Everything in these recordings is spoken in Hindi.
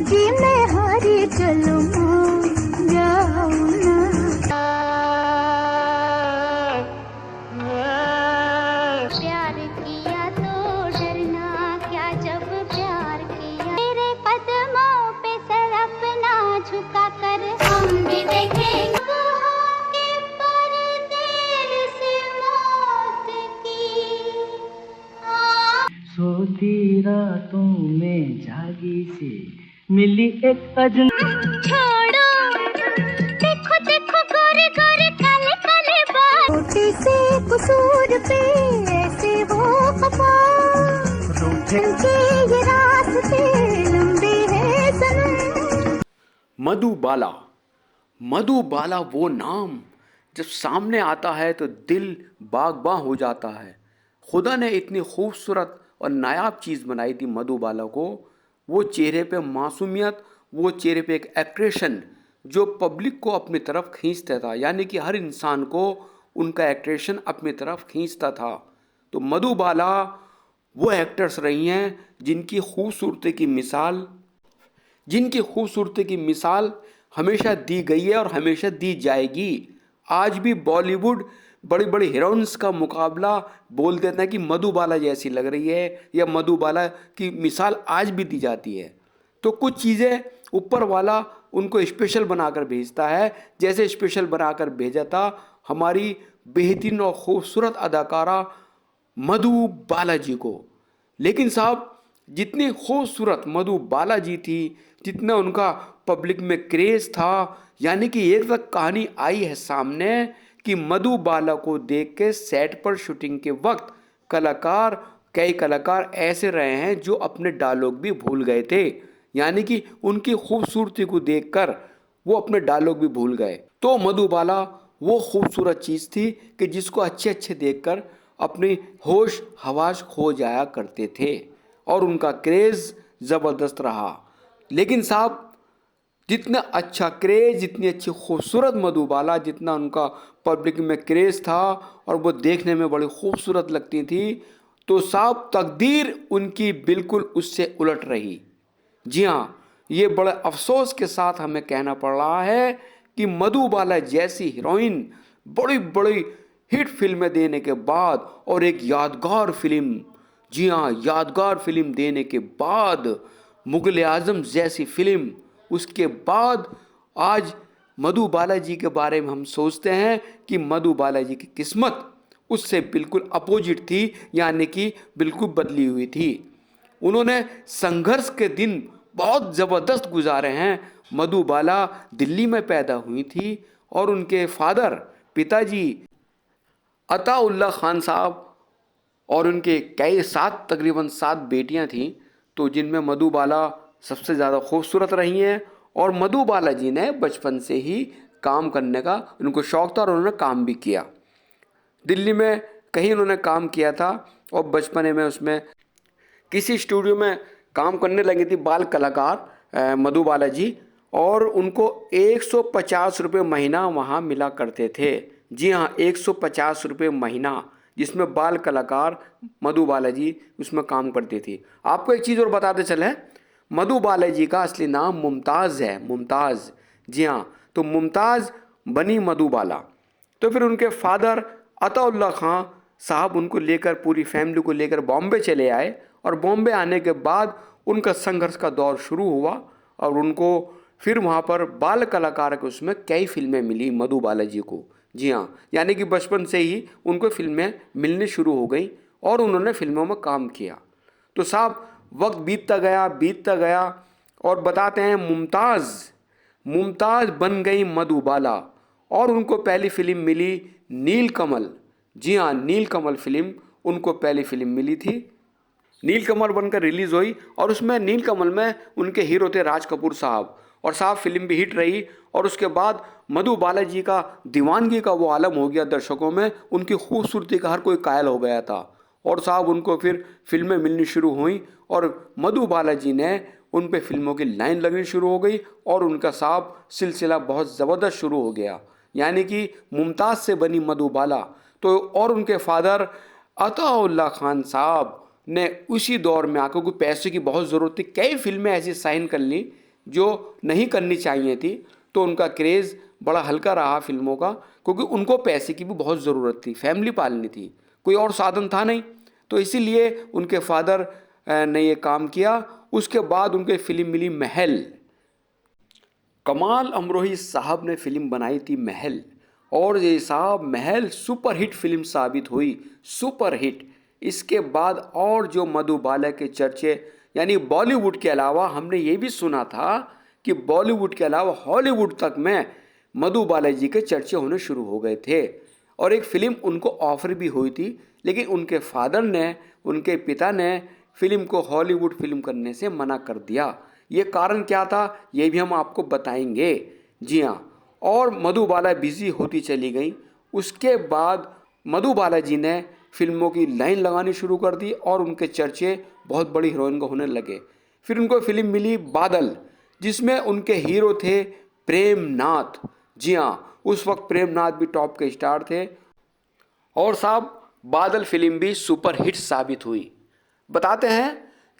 जी मैं हारी चलूं जाऊं ना। प्यार किया तो डरना क्या, जब प्यार किया तेरे कदमों पे सर अपना झुका कर हम भी देखेंगे परदेर से मौत की। सोती रातों में जागी से मिली एक अजनबी। छोड़ो देखो देखो गोरे गोरे काले काले बाल, छोटे से कसूर पे ऐसे हो खफा, के ये रास्ते लंबे हैं सनम। मधुबाला। मधुबाला वो नाम जब सामने आता है तो दिल बाग़बां हो जाता है। खुदा ने इतनी खूबसूरत और नायाब चीज़ बनाई थी मधुबाला को। वो चेहरे पे मासूमियत, वो चेहरे पे एक एक्सप्रेशन जो पब्लिक को अपनी तरफ खींचता था, यानी कि हर इंसान को उनका एक्सप्रेशन अपनी तरफ खींचता था। तो मधुबाला वो एक्टर्स रही हैं जिनकी खूबसूरती की मिसाल हमेशा दी गई है और हमेशा दी जाएगी। आज भी बॉलीवुड बड़ी बड़ी हीरोइंस का मुकाबला बोल देता है कि मधुबाला जैसी लग रही है, या मधुबाला की मिसाल आज भी दी जाती है। तो कुछ चीज़ें ऊपर वाला उनको स्पेशल बनाकर भेजता है, जैसे स्पेशल बनाकर भेजा था हमारी बेहतरीन और खूबसूरत अदाकारा मधुबाला जी को। लेकिन साहब, जितनी खूबसूरत मधुबाला जी थी, जितना उनका पब्लिक में क्रेज़ था, यानी कि एक तक कहानी आई है सामने कि मधुबाला को देख के सेट पर शूटिंग के वक्त कई कलाकार ऐसे रहे हैं जो अपने डायलॉग भी भूल गए थे, यानी कि उनकी खूबसूरती को देखकर वो अपने डायलॉग भी भूल गए। तो मधुबाला वो खूबसूरत चीज़ थी कि जिसको अच्छे अच्छे देखकर अपनी होश हवास खो जाया करते थे और उनका क्रेज़ ज़बरदस्त रहा। लेकिन साहब, जितना अच्छा क्रेज़, जितनी अच्छी खूबसूरत मधुबाला, जितना उनका पब्लिक में क्रेज़ था और वो देखने में बड़ी खूबसूरत लगती थी, तो साहब तकदीर उनकी बिल्कुल उससे उलट रही। जी हाँ, ये बड़े अफसोस के साथ हमें कहना पड़ रहा है कि मधुबाला जैसी हीरोइन बड़ी बड़ी हिट फिल्में देने के बाद और एक यादगार फिल्म, जी हाँ यादगार फिल्म देने के बाद, मुग़ल आज़म जैसी फिल्म, उसके बाद आज मधुबाला जी के बारे में हम सोचते हैं कि मधुबाला जी की किस्मत उससे बिल्कुल अपोजिट थी, यानी कि बिल्कुल बदली हुई थी। उन्होंने संघर्ष के दिन बहुत ज़बरदस्त गुजारे हैं। मधुबाला दिल्ली में पैदा हुई थी और उनके फादर पिताजी अताउल्ला खान साहब और उनके तकरीबन 7 बेटियां थीं, तो जिनमें मधुबाला सबसे ज़्यादा खूबसूरत रही हैं। और मधुबाला जी ने बचपन से ही काम करने का उनको शौक़ था और उन्होंने काम भी किया। दिल्ली में कहीं उन्होंने काम किया था और बचपने में उसमें किसी स्टूडियो में काम करने लगी थी बाल कलाकार मधुबाला जी, और उनको 150 रुपये महीना वहाँ मिला करते थे। जी हाँ, 150 रुपये महीना, जिसमें बाल कलाकार मधुबाला जी उसमें काम करती थी। आपको एक चीज़ और बताते चलें, मधुबाला जी का असली नाम मुमताज़ है, मुमताज़। जी हाँ, तो मुमताज़ बनी मधुबाला। तो फिर उनके फादर अताउल्ला खां साहब उनको लेकर, पूरी फैमिली को लेकर बॉम्बे चले आए, और बॉम्बे आने के बाद उनका संघर्ष का दौर शुरू हुआ और उनको फिर वहाँ पर बाल कलाकार के उसमें कई फिल्में मिली मधुबाला जी को। जी हाँ, यानी कि बचपन से ही उनको फिल्में मिलनी शुरू हो गई और उन्होंने फिल्मों में काम किया। तो साहब वक्त बीतता गया और बताते हैं मुमताज़ बन गई मधुबाला और उनको पहली फिल्म मिली नीलकमल। जी हाँ, नीलकमल फिल्म उनको पहली फिल्म मिली थी। नीलकमल बनकर रिलीज़ हुई और उसमें नीलकमल में उनके हीरो थे राज कपूर साहब, और साहब फिल्म भी हिट रही। और उसके बाद मधुबाला जी का दीवानगी का वो आलम हो गया दर्शकों में, उनकी खूबसूरती का हर कोई कायल हो गया था। और साहब उनको फिर फिल्में मिलनी शुरू हुई और मधुबाला जी ने उन पे फिल्मों की लाइन लगनी शुरू हो गई और उनका साहब सिलसिला बहुत ज़बरदस्त शुरू हो गया, यानी कि मुमताज़ से बनी मधुबाला। तो और उनके फादर अताउल्ला खान साहब ने उसी दौर में आकर, कोई पैसे की बहुत ज़रूरत थी, कई फिल्में ऐसी साइन कर ली जो नहीं करनी चाहिए थी, तो उनका क्रेज़ बड़ा हल्का रहा फिल्मों का, क्योंकि उनको पैसे की भी बहुत ज़रूरत थी, फैमिली पालनी थी, कोई और साधन था नहीं। तो इसीलिए उनके फादर ने ये काम किया। उसके बाद उनके फिल्म मिली महल। कमाल अमरोही साहब ने फिल्म बनाई थी महल, और ये साहब महल सुपरहिट फिल्म साबित हुई, सुपरहिट। इसके बाद और जो मधुबाला के चर्चे, यानी बॉलीवुड के अलावा हमने ये भी सुना था कि बॉलीवुड के अलावा हॉलीवुड तक में मधुबाला जी के चर्चे होने शुरू हो गए थे। और एक फ़िल्म उनको ऑफर भी हुई थी, लेकिन उनके फादर ने, उनके पिता ने फिल्म को हॉलीवुड फिल्म करने से मना कर दिया। ये कारण क्या था, ये भी हम आपको बताएंगे। जी हाँ, और मधुबाला बिजी होती चली गई। उसके बाद मधुबाला जी ने फिल्मों की लाइन लगानी शुरू कर दी और उनके चर्चे बहुत बड़ी हीरोइन को होने लगे। फिर उनको फिल्म मिली बादल, जिसमें उनके हीरो थे प्रेमनाथ। जी हाँ, उस वक्त प्रेमनाथ भी टॉप के स्टार थे। और साहब बादल फिल्म भी सुपर हिट साबित हुई। बताते हैं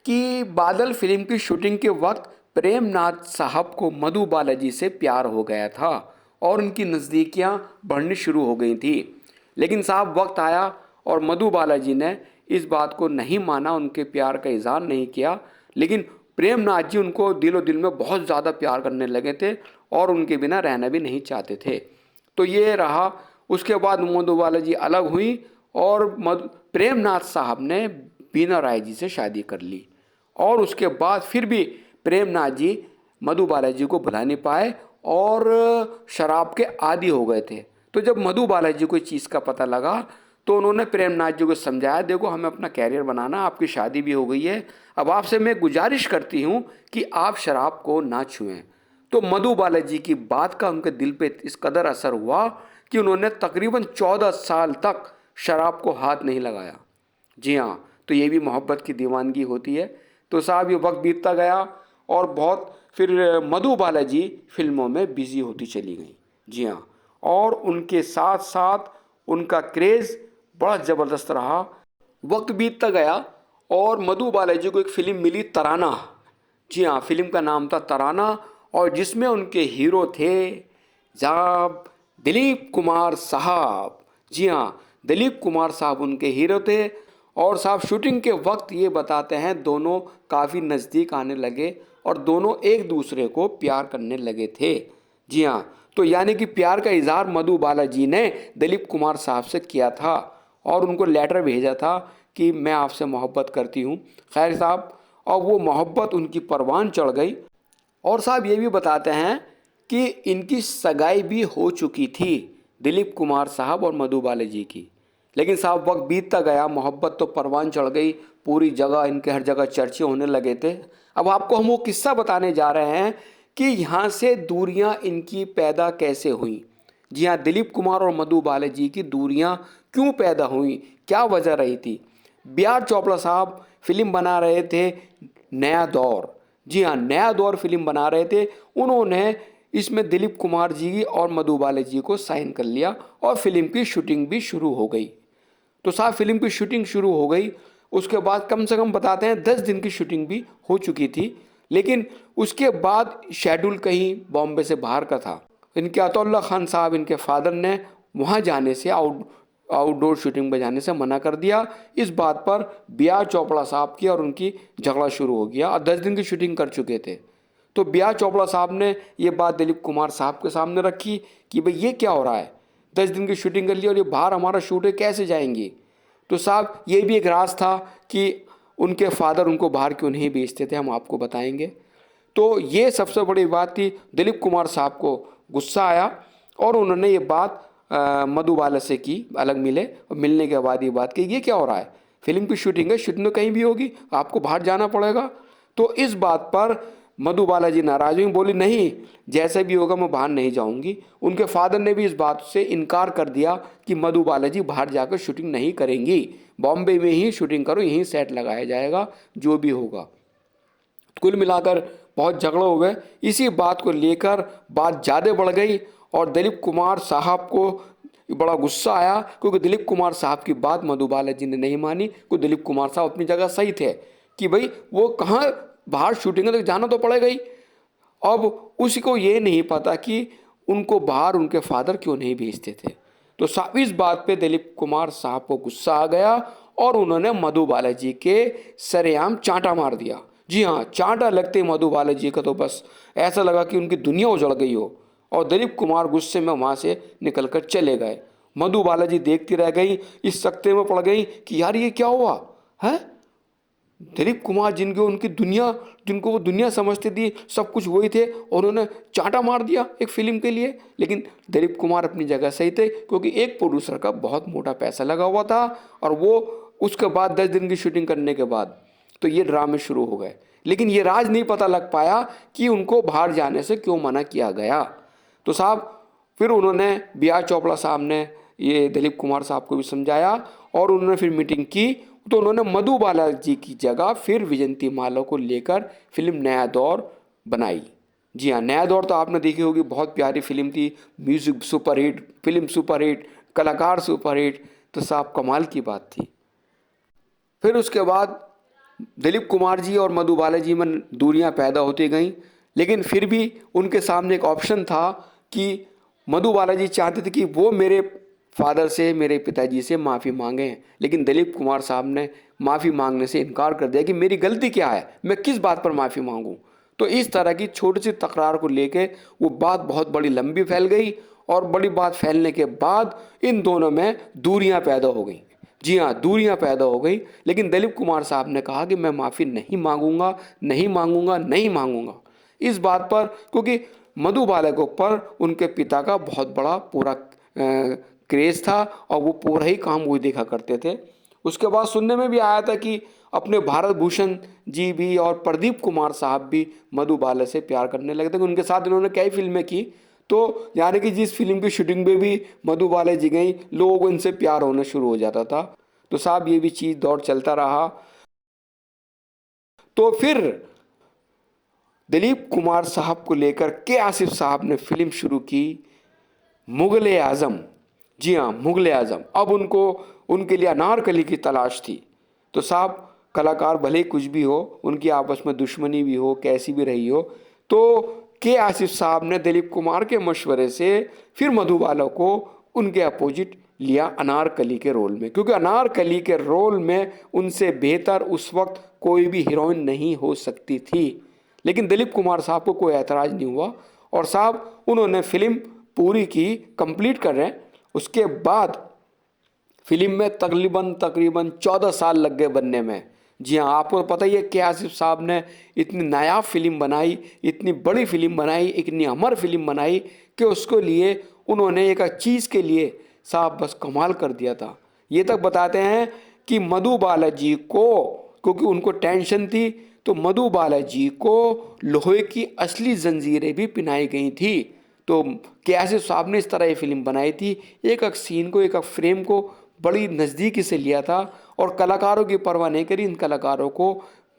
कि बादल फिल्म की शूटिंग के वक्त प्रेमनाथ साहब को मधुबाला जी से प्यार हो गया था और उनकी नज़दीकियां बढ़नी शुरू हो गई थी। लेकिन साहब वक्त आया और मधुबाला जी ने इस बात को नहीं माना, उनके प्यार का इजहार नहीं किया। लेकिन प्रेमनाथ जी उनको दिलो दिल में बहुत ज़्यादा प्यार करने लगे थे और उनके बिना रहना भी नहीं चाहते थे। तो ये रहा। उसके बाद मधुबाला जी अलग हुई और प्रेमनाथ साहब ने बीना राय जी से शादी कर ली। और उसके बाद फिर भी प्रेमनाथ जी मधुबाला जी को भुला नहीं पाए और शराब के आदी हो गए थे। तो जब मधुबाला जी को इस चीज़ का पता लगा तो उन्होंने प्रेमनाथ जी को समझाया, देखो हमें अपना कैरियर बनाना, आपकी शादी भी हो गई है, अब आपसे मैं गुजारिश करती हूँ कि आप शराब को ना छुएं। तो मधुबाला जी की बात का उनके दिल पे इस कदर असर हुआ कि उन्होंने तकरीबन 14 साल तक शराब को हाथ नहीं लगाया। जी हाँ, तो ये भी मोहब्बत की दीवानगी होती है। तो साहब ये वक्त बीतता गया और बहुत फिर मधुबाला जी फिल्मों में बिजी होती चली गई। जी हाँ, और उनके साथ साथ उनका क्रेज़ बड़ा ज़बरदस्त रहा। वक्त बीतता गया और मधुबाला जी को एक फ़िल्म मिली तराना। जी हाँ, फिल्म का नाम था तराना, और जिसमें उनके हीरो थे जनाब दिलीप कुमार साहब। जी हाँ, दिलीप कुमार साहब उनके हीरो थे। और साहब शूटिंग के वक्त ये बताते हैं दोनों काफ़ी नज़दीक आने लगे और दोनों एक दूसरे को प्यार करने लगे थे। जी हाँ, तो यानी कि प्यार का इजहार मधुबाला जी ने दिलीप कुमार साहब से किया था और उनको लेटर भेजा था कि मैं आपसे मोहब्बत करती हूँ। खैर साहब, और वो मोहब्बत उनकी परवान चढ़ गई। और साहब ये भी बताते हैं कि इनकी सगाई भी हो चुकी थी, दिलीप कुमार साहब और मधुबाला जी की। लेकिन साहब वक्त बीतता गया, मोहब्बत तो परवान चढ़ गई, पूरी जगह इनके हर जगह चर्चे होने लगे थे। अब आपको हम वो किस्सा बताने जा रहे हैं कि यहाँ से दूरियाँ इनकी पैदा कैसे हुई। जी हाँ, दिलीप कुमार और मधुबाला जी की दूरियाँ क्यों पैदा हुई, क्या वजह रही थी। बी आर चोपड़ा साहब फिल्म बना रहे थे नया दौर। जी हाँ, नया दौर फिल्म बना रहे थे। उन्होंने इसमें दिलीप कुमार जी और मधुबाला जी को साइन कर लिया और फिल्म की शूटिंग भी शुरू हो गई। तो साहब फिल्म की शूटिंग शुरू हो गई। उसके बाद कम से कम बताते हैं 10 दिन की शूटिंग भी हो चुकी थी। लेकिन उसके बाद शेड्यूल कहीं बॉम्बे से बाहर का था। इनके अतौल्ला खान साहब, इनके फादर ने वहाँ जाने से, आउटडोर शूटिंग में जाने से मना कर दिया। इस बात पर बी आर चोपड़ा साहब की और उनकी झगड़ा शुरू हो गया और 10 दिन की शूटिंग कर चुके थे। तो बी आर चोपड़ा साहब ने ये बात दिलीप कुमार साहब के सामने रखी कि भाई ये क्या हो रहा है, 10 दिन की शूटिंग कर ली और ये बाहर हमारा शूट है, कैसे जाएंगी। तो साहब ये भी एक राज था कि उनके फादर उनको बाहर क्यों नहीं भेजते थे, हम आपको बताएंगे। तो ये सबसे बड़ी बात थी। दिलीप कुमार साहब को गुस्सा आया और उन्होंने ये बात मधुबाला से की, अलग मिले और मिलने के बाद ये बात की, ये क्या हो रहा है, फिल्म की शूटिंग है, शूटिंग तो कहीं भी होगी, आपको बाहर जाना पड़ेगा। तो इस बात पर मधुबाला जी नाराज हुई, बोली नहीं, जैसे भी होगा मैं बाहर नहीं जाऊंगी। उनके फादर ने भी इस बात से इनकार कर दिया कि मधुबाला जी बाहर जाकर शूटिंग नहीं करेंगी, बॉम्बे में ही शूटिंग करो, यहीं सेट लगाया जाएगा, जो भी होगा। कुल मिलाकर बहुत झगड़े हो गए। इसी बात को लेकर बात ज़्यादा बढ़ गई और दिलीप कुमार साहब को बड़ा गुस्सा आया, क्योंकि दिलीप कुमार साहब की बात मधुबाला जी ने नहीं मानी। क्योंकि दिलीप कुमार साहब अपनी जगह सही थे कि भाई वो कहाँ बाहर शूटिंग है तो जाना तो पड़ेगा ही। अब उसको ये नहीं पता कि उनको बाहर उनके फादर क्यों नहीं भेजते थे। तो साहब इस बात पे दिलीप कुमार साहब को गुस्सा आ गया और उन्होंने मधुबाला जी के सरेआम चांटा मार दिया। जी हाँ, चांटा लगते मधुबाला जी का तो बस ऐसा लगा कि उनकी दुनिया उजड़ गई हो, और दिलीप कुमार गुस्से में वहाँ से निकल कर चले गए। मधुबाला जी देखती रह गई, इस सकते में पड़ गई कि यार ये क्या हुआ है। दिलीप कुमार जिनको उनकी दुनिया, जिनको वो दुनिया समझते थी, सब कुछ वही थे, और उन्होंने चांटा मार दिया एक फिल्म के लिए। लेकिन दिलीप कुमार अपनी जगह सही थे, क्योंकि एक प्रोड्यूसर का बहुत मोटा पैसा लगा हुआ था, और वो उसके बाद 10 दिन की शूटिंग करने के बाद तो ये ड्रामे शुरू हो गए। लेकिन ये राज नहीं पता लग पाया कि उनको बाहर जाने से क्यों मना किया गया। तो साहब फिर उन्होंने बी.आर. चोपड़ा साहब ने ये दिलीप कुमार साहब को भी समझाया, और उन्होंने फिर मीटिंग की। तो उन्होंने मधुबाला जी की जगह फिर विजंती माला को लेकर फिल्म नया दौर बनाई। जी हाँ, नया दौर तो आपने देखी होगी, बहुत प्यारी फिल्म थी, म्यूजिक सुपरहिट, फिल्म सुपरहिट, कलाकार सुपरहिट। तो साहब कमाल की बात थी। फिर उसके बाद दिलीप कुमार जी और मधुबाला जी में दूरियां पैदा होती गईं, लेकिन फिर भी उनके सामने एक ऑप्शन था कि मधुबाला जी चाहते थे कि वो मेरे फादर से, मेरे पिताजी से माफ़ी मांगें, लेकिन दिलीप कुमार साहब ने माफ़ी मांगने से इनकार कर दिया कि मेरी गलती क्या है, मैं किस बात पर माफ़ी मांगूं। तो इस तरह की छोटी सी तकरार को लेके वो बात बहुत बड़ी लंबी फैल गई, और बड़ी बात फैलने के बाद इन दोनों में दूरियां पैदा हो गई। जी हाँ, दूरियां पैदा हो गई। लेकिन दिलीप कुमार साहब ने कहा कि मैं माफ़ी नहीं मांगूंगा, नहीं मांगूंगा, नहीं मांगूंगा, इस बात पर, क्योंकि मधुबाला के ऊपर उनके पिता का बहुत बड़ा पूरा क्रेज था, और वो पूरा ही काम वही देखा करते थे। उसके बाद सुनने में भी आया था कि अपने भारत भूषण जी भी और प्रदीप कुमार साहब भी मधुबाला से प्यार करने लगे थे। उनके साथ इन्होंने कई फिल्में की, तो यानी कि जिस फिल्म की शूटिंग में भी मधुबाला जी गई, लोगों को इनसे प्यार होना शुरू हो जाता था। तो साहब ये भी चीज़ दौर चलता रहा। तो फिर दिलीप कुमार साहब को लेकर के आसिफ साहब ने फिल्म शुरू की, मुगले आजम। जी हाँ, मुगले आजम। अब उनको उनके लिए अनारकली की तलाश थी। तो साहब कलाकार भले कुछ भी हो, उनकी आपस में दुश्मनी भी हो, कैसी भी रही हो, तो के आसिफ साहब ने दिलीप कुमार के मशवरे से फिर मधुबाला को उनके अपोजिट लिया अनारकली के रोल में, क्योंकि अनारकली के रोल में उनसे बेहतर उस वक्त कोई भी हीरोइन नहीं हो सकती थी। लेकिन दिलीप कुमार साहब को कोई ऐतराज़ नहीं हुआ, और साहब उन्होंने फिल्म पूरी की, कंप्लीट कर रहे हैं। उसके बाद फिल्म में तकरीबन 14 साल लग गए बनने में। जी हाँ, आपको पता ही है कि आसिफ साहब ने इतनी नायाब फिल्म बनाई, इतनी बड़ी फिल्म बनाई, इतनी अमर फिल्म बनाई कि उसको लिए उन्होंने एक चीज़ के लिए साहब बस कमाल कर दिया था। ये तक बताते हैं कि मधुबाला जी को, क्योंकि उनको टेंशन थी, तो मधुबाला जी को लोहे की असली जंजीरें भी पहनाई गई थी। तो आसिफ साहब ने इस तरह ये फिल्म बनाई थी, एक एक सीन को, एक एक फ्रेम को बड़ी नज़दीकी से लिया था, और कलाकारों की परवाह नहीं करी। इन कलाकारों को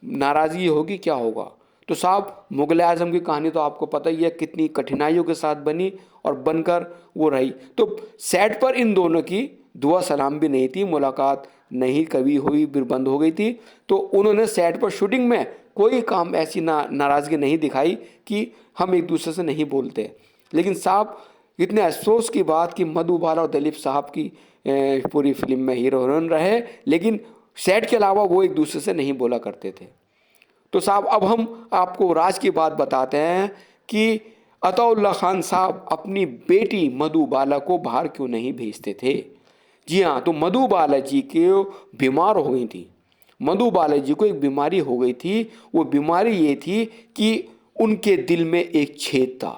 नाराज़गी होगी, क्या होगा। तो साहब मुगल आजम की कहानी तो आपको पता ही है, कितनी कठिनाइयों के साथ बनी और बनकर वो रही। तो सेट पर इन दोनों की दुआ सलाम भी नहीं थी, मुलाकात नहीं कभी हुई, फिर बंद हो गई थी। तो उन्होंने सेट पर शूटिंग में कोई काम ऐसी नाराज़गी नहीं दिखाई कि हम एक दूसरे से नहीं बोलते। लेकिन साहब इतने अफसोस की बात कि मधुबाला और दिलीप साहब की पूरी फिल्म में हीरो हीरोइन रहे, लेकिन सेट के अलावा वो एक दूसरे से नहीं बोला करते थे। तो साहब अब हम आपको राज की बात बताते हैं कि अताउल्ला खान साहब अपनी बेटी मधुबाला को बाहर क्यों नहीं भेजते थे। जी हाँ, तो मधुबाला जी के बीमार हो गई थी। मधुबाला जी को एक बीमारी हो गई थी। वो बीमारी ये थी कि उनके दिल में एक छेद था।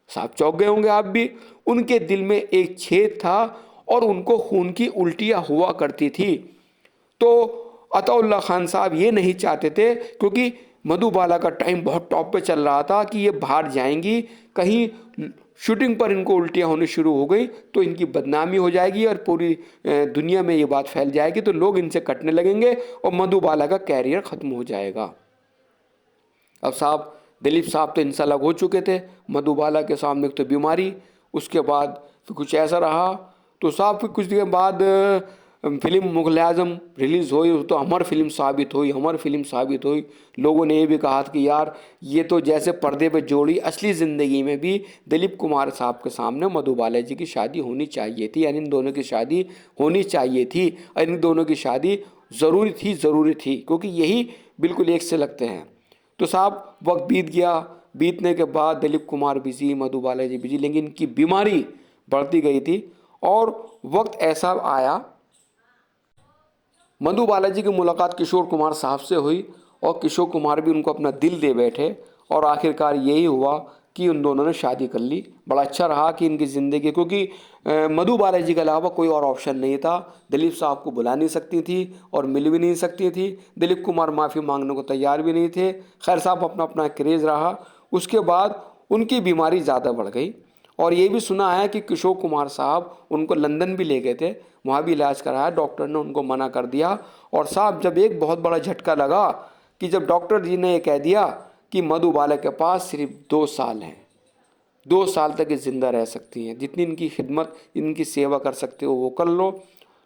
साहब चौंक गए होंगे आप भी। उनके दिल में एक छेद था और उनको खून की उल्टियाँ हुआ करती थी। तो अताउल्ला खान साहब ये नहीं चाहते थे, क्योंकि मधुबाला का टाइम बहुत टॉप पे चल रहा था कि ये बाहर जाएंगी, कहीं शूटिंग पर इनको उल्टियाँ होनी शुरू हो गई तो इनकी बदनामी हो जाएगी और पूरी दुनिया में ये बात फैल जाएगी, तो लोग इनसे कटने लगेंगे और मधुबाला का कैरियर ख़त्म हो जाएगा। अब साहब दिलीप साहब तो इंसान अलग हो चुके थे। मधुबाला के सामने तो बीमारी, उसके बाद फिर कुछ ऐसा रहा। तो साहब फिर कुछ दिन बाद फिल्म मुग़ल आज़म रिलीज़ हुई तो अमर फिल्म साबित हुई। लोगों ने ये भी कहा कि यार ये तो जैसे पर्दे पे जोड़ी, असली ज़िंदगी में भी दिलीप कुमार साहब के सामने मधुबाला जी की शादी होनी चाहिए थी, यानी इन दोनों की शादी होनी चाहिए थी और इन दोनों की शादी ज़रूरी थी क्योंकि यही बिल्कुल एक से लगते हैं। तो साहब वक्त बीत गया, बीतने के बाद दिलीप कुमार बिजी, मधुबाला जी बिजी, लेकिन इनकी बीमारी बढ़ती गई थी और वक्त ऐसा आया, मधुबाला जी की मुलाकात किशोर कुमार साहब से हुई और किशोर कुमार भी उनको अपना दिल दे बैठे और आखिरकार यही हुआ कि उन दोनों ने शादी कर ली। बड़ा अच्छा रहा कि इनकी ज़िंदगी, क्योंकि मधुबाला जी के अलावा कोई और ऑप्शन नहीं था। दिलीप साहब को बुला नहीं सकती थी और मिल भी नहीं सकती थी। दिलीप कुमार माफ़ी मांगने को तैयार भी नहीं थे। खैर साहब अपना अपना क्रेज़ रहा। उसके बाद उनकी बीमारी ज़्यादा बढ़ गई और ये भी सुना है कि किशोर कुमार साहब उनको लंदन भी ले गए थे, वहाँ भी इलाज कराया, डॉक्टर ने उनको मना कर दिया। और साहब जब एक बहुत बड़ा झटका लगा कि जब डॉक्टर जी ने ये कह दिया कि मधुबाला के पास सिर्फ 2 साल हैं, 2 साल तक ये ज़िंदा रह सकती हैं, जितनी इनकी खिदमत, इनकी सेवा कर सकते हो वो कर लो।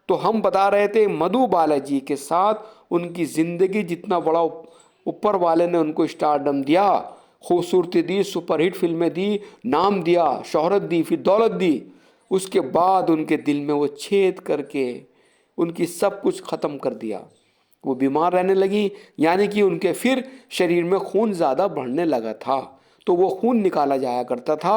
तो हम बता रहे थे मधुबाला जी के साथ उनकी ज़िंदगी, जितना बड़ा ऊपर वाले ने उनको स्टारडम दिया, खूबसूरती दी, सुपरहिट फिल्में दी, नाम दिया, शोहरत दी, फिर दौलत दी, उसके बाद उनके दिल में वो छेद करके उनकी सब कुछ ख़त्म कर दिया। वो बीमार रहने लगी, यानी कि उनके फिर शरीर में खून ज़्यादा बढ़ने लगा था, तो वो खून निकाला जाया करता था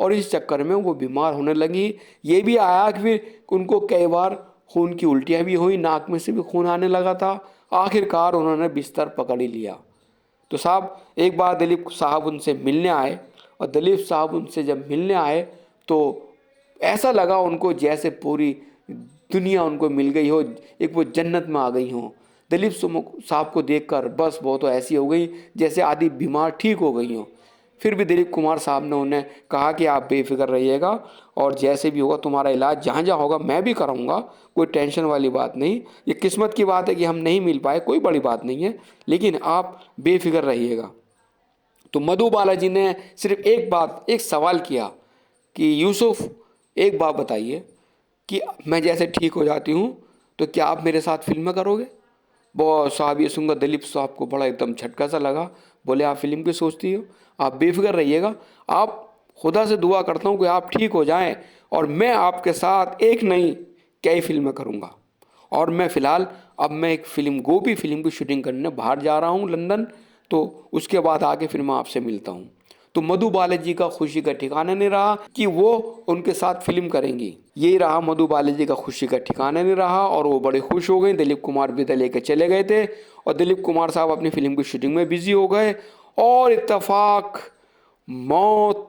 और इस चक्कर में वो बीमार होने लगी। ये भी आया कि फिर उनको कई बार खून की उल्टियाँ भी हुई, नाक में से भी खून आने लगा था। आखिरकार उन्होंने बिस्तर पकड़ ही लिया। तो साहब एक बार दिलीप साहब उनसे मिलने आए और दिलीप साहब उनसे जब मिलने आए तो ऐसा लगा उनको जैसे पूरी दुनिया उनको मिल गई हो, एक वो जन्नत में आ गई हो। दिलीप साहब को देखकर बस वो तो ऐसी हो गई जैसे आधी बीमार ठीक हो गई हो। फिर भी दिलीप कुमार साहब ने उन्हें कहा कि आप बेफिक्र रहिएगा और जैसे भी होगा तुम्हारा इलाज जहाँ जहाँ होगा मैं भी कराऊंगा, कोई टेंशन वाली बात नहीं। ये किस्मत की बात है कि हम नहीं मिल पाए, कोई बड़ी बात नहीं है, लेकिन आप बेफिक्र रहिएगा। तो मधुबाला जी ने सिर्फ एक सवाल किया कि यूसुफ एक बात बताइए कि मैं जैसे ठीक हो जाती हूँ तो क्या आप मेरे साथ फिल्में करोगे? बहुत साहब ये सुनकर दिलीप साहब को बड़ा एकदम झटका सा लगा। बोले आप फिल्म की सोचती हो? आप बेफिक्र रहिएगा, आप खुदा से दुआ करता हूँ कि आप ठीक हो जाएं और मैं आपके साथ एक नहीं कई फिल्में करूँगा। और मैं फ़िलहाल अब मैं एक फ़िल्म गोपी फिल्म की शूटिंग करने बाहर जा रहा हूँ लंदन, तो उसके बाद आके फिर मैं आपसे मिलता हूँ। तो मधुबाला जी का खुशी का ठिकाना नहीं रहा कि वो उनके साथ फिल्म करेंगी। यही रहा, मधुबाला जी का खुशी का ठिकाना नहीं रहा और वो बड़े खुश हो गए। दिलीप कुमार विदा लेकर चले गए थे और दिलीप कुमार साहब अपनी फिल्म की शूटिंग में बिजी हो गए। और इत्तेफाक, मौत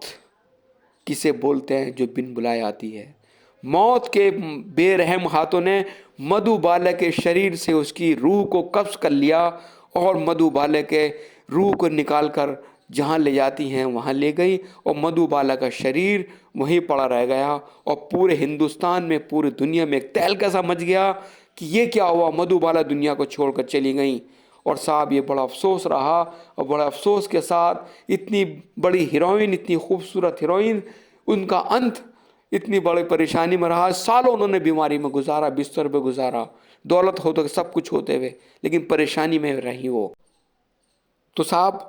किसे बोलते हैं जो बिन बुलाए आती है। मौत के बेरहम हाथों ने मधुबाला के शरीर से उसकी रूह को कब्ज कर लिया और मधुबाला के रूह को निकालकर जहाँ ले जाती हैं वहाँ ले गई और मधुबाला का शरीर वहीं पड़ा रह गया। और पूरे हिंदुस्तान में, पूरी दुनिया में एक तहलका सा मच गया कि ये क्या हुआ, मधुबाला दुनिया को छोड़कर चली गई। और साहब ये बड़ा अफसोस रहा और बड़ा अफसोस के साथ इतनी बड़ी हीरोइन, इतनी खूबसूरत हीरोइन, उनका अंत इतनी बड़ी परेशानी में रहा। सालों उन्होंने बीमारी में गुजारा, बिस्तर पे गुजारा, दौलत होते सब कुछ होते हुए, लेकिन परेशानी में रही वो। तो साहब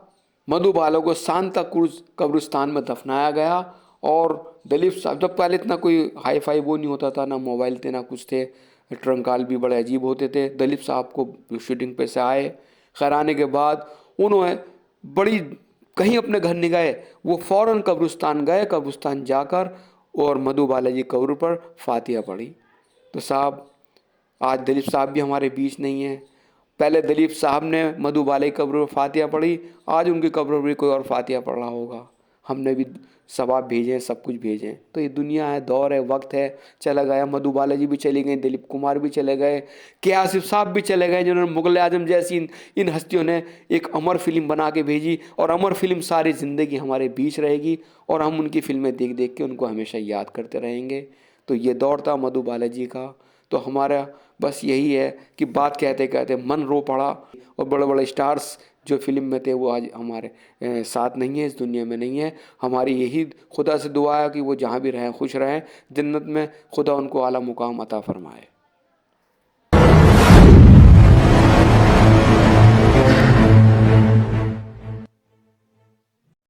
मधुबाला को सांता क्रूज कब्रिस्तान में दफनाया गया। और दिलीप साहब, जब पहले इतना कोई हाई फाई वो नहीं होता था, ना मोबाइल थे ना कुछ थे, ट्रंकाल भी बड़े अजीब होते थे। दिलीप साहब को शूटिंग पे से आए, खैर आने के बाद उन्होंने बड़ी कहीं अपने घर नहीं गए, वो फ़ौरन कब्रिस्तान गए, कब्रिस्तान जाकर और मधुबाला जी कब्र पर फातिहा पढ़ी। तो साहब आज दिलीप साहब भी हमारे बीच नहीं है। पहले दिलीप साहब ने मधुबाला की कब्र पर फातिहा पढ़ी, आज उनकी कब्र पर भी कोई और फातिहा पढ़ रहा होगा। हमने भी सवाब भेजे, सब कुछ भेजे। तो ये दुनिया है, दौर है, वक्त है, चला गया। मधुबाला जी भी चली गई, दिलीप कुमार भी चले गए, के आसिफ साहब भी चले गए, जिन्होंने मुग़ल आज़म जैसी इन हस्तियों ने एक अमर फिल्म बना के भेजी। और अमर फिल्म सारी ज़िंदगी हमारे बीच रहेगी और हम उनकी फिल्में देख देख के उनको हमेशा याद करते रहेंगे। तो ये दौर था मधुबाला जी का। तो हमारा बस यही है कि बात कहते कहते मन रो पड़ा और बड़े बड़े स्टार्स जो फिल्म में थे वो आज हमारे साथ नहीं है, इस दुनिया में नहीं है। हमारी यही खुदा से दुआ है कि वो जहाँ भी रहें खुश रहें, जन्नत में खुदा उनको आला मुकाम अता फरमाए।